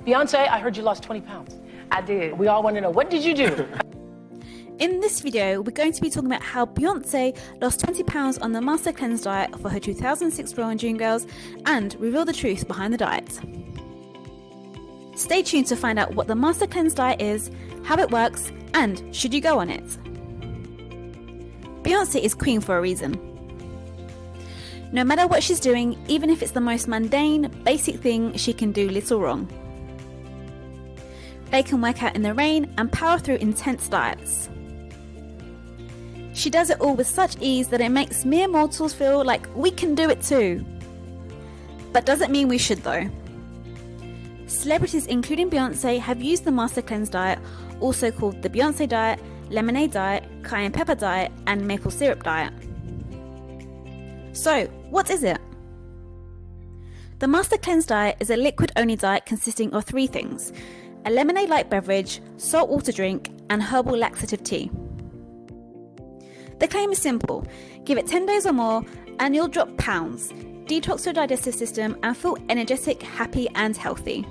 Beyonce, I heard you lost 20 pounds. I did. We all want to know, what did you do? In this video, we're going to be talking about how Beyonce lost 20 pounds on the Master Cleanse diet for her 2006 role in Dreamgirls and reveal the truth behind the diet. Stay tuned to find out what the Master Cleanse diet is, how it works, and should you go on it. Beyonce is queen for a reason. No matter what she's doing, even if it's the most mundane, basic thing, she can do little wrong. They can work out in the rain and power through intense diets. She does it all with such ease that it makes mere mortals feel like we can do it too. But doesn't mean we should though. Celebrities including Beyonce have used the Master Cleanse diet, also called the Beyonce diet, lemonade diet, cayenne pepper diet, and maple syrup diet. So, what is it? The Master Cleanse diet is a liquid-only diet consisting of 3 things: a lemonade-like beverage, salt water drink, and herbal laxative tea. The claim is simple: give it 10 days or more and you'll drop pounds, detox your digestive system, and feel energetic, happy, and healthy.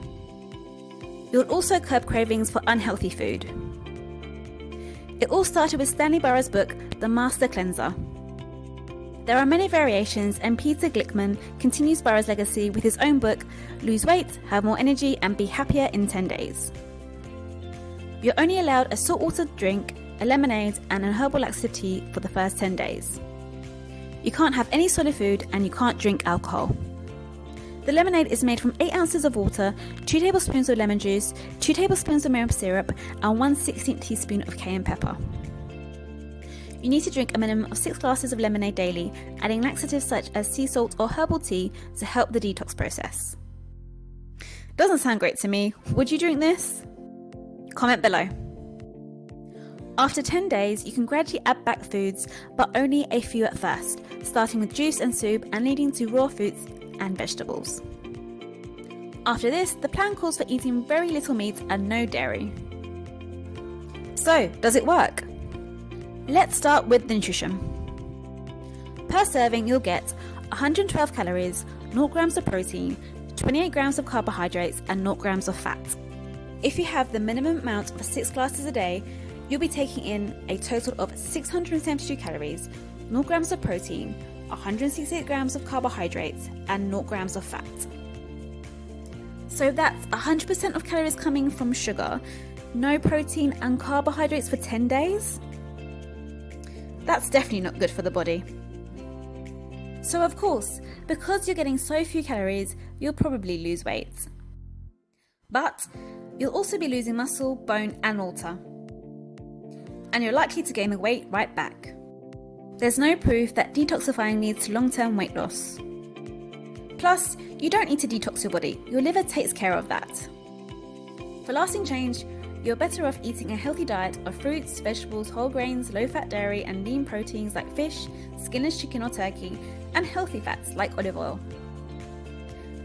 You'll also curb cravings for unhealthy food. It all started with Stanley Burroughs' book, The Master Cleanser. There are many variations, and Peter Glickman continues Burroughs' legacy with his own book, Lose Weight, Have More Energy, and Be Happier in 10 Days. You're only allowed a saltwater drink, a lemonade, and an herbal laxative tea for the first 10 days. You can't have any solid food, and you can't drink alcohol. The lemonade is made from 8 ounces of water, 2 tablespoons of lemon juice, 2 tablespoons of maple syrup, and 1/16 teaspoon of cayenne pepper. You need to drink a minimum of 6 glasses of lemonade daily, adding laxatives such as sea salt or herbal tea to help the detox process. Doesn't sound great to me. Would you drink this? Comment below. After 10 days, you can gradually add back foods, but only a few at first, starting with juice and soup and leading to raw fruits and vegetables. After this, the plan calls for eating very little meat and no dairy. So, does it work? Let's start with the nutrition. Per serving, you'll get 112 calories, 0 grams of protein, 28 grams of carbohydrates, and 0 grams of fat. If you have the minimum amount of 6 glasses a day, you'll be taking in a total of 672 calories, 0 grams of protein, 168 grams of carbohydrates, and 0 grams of fat. So that's 100% of calories coming from sugar, no protein and carbohydrates for 10 days? That's definitely not good for the body. So of course, because you're getting so few calories, you'll probably lose weight. But you'll also be losing muscle, bone, and water. And you're likely to gain the weight right back. There's no proof that detoxifying leads to long-term weight loss. Plus, you don't need to detox your body, your liver takes care of that. For lasting change, you're better off eating a healthy diet of fruits, vegetables, whole grains, low-fat dairy, and lean proteins like fish, skinless chicken or turkey, and healthy fats like olive oil.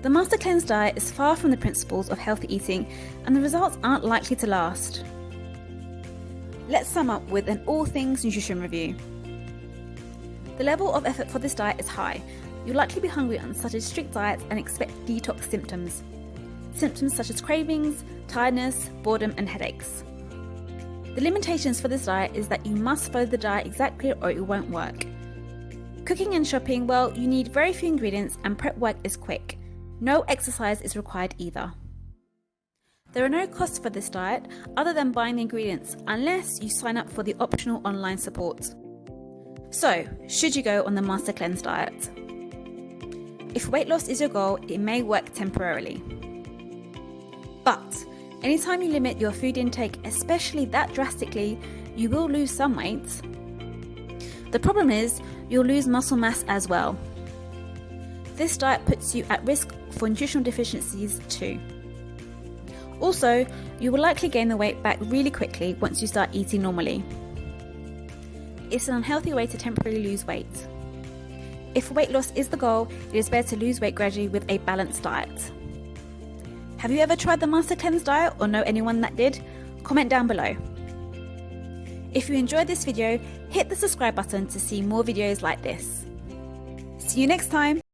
The Master Cleanse diet is far from the principles of healthy eating, and the results aren't likely to last. Let's sum up with an all things nutrition review. The level of effort for this diet is high. You'll likely be hungry on such a strict diet and expect detox symptoms. Symptoms such as cravings, tiredness, boredom, and headaches. The limitations for this diet is that you must follow the diet exactly or it won't work. Cooking and shopping, well, you need very few ingredients and prep work is quick. No exercise is required either. There are no costs for this diet other than buying the ingredients unless you sign up for the optional online support. So, should you go on the Master Cleanse diet? If weight loss is your goal, it may work temporarily. But anytime you limit your food intake, especially that drastically, you will lose some weight. The problem is, you'll lose muscle mass as well. This diet puts you at risk for nutritional deficiencies too. Also, you will likely gain the weight back really quickly once you start eating normally. It's an unhealthy way to temporarily lose weight. If weight loss is the goal, it is better to lose weight gradually with a balanced diet. Have you ever tried the Master Cleanse diet or know anyone that did? Comment down below. If you enjoyed this video, hit the subscribe button to see more videos like this. See you next time!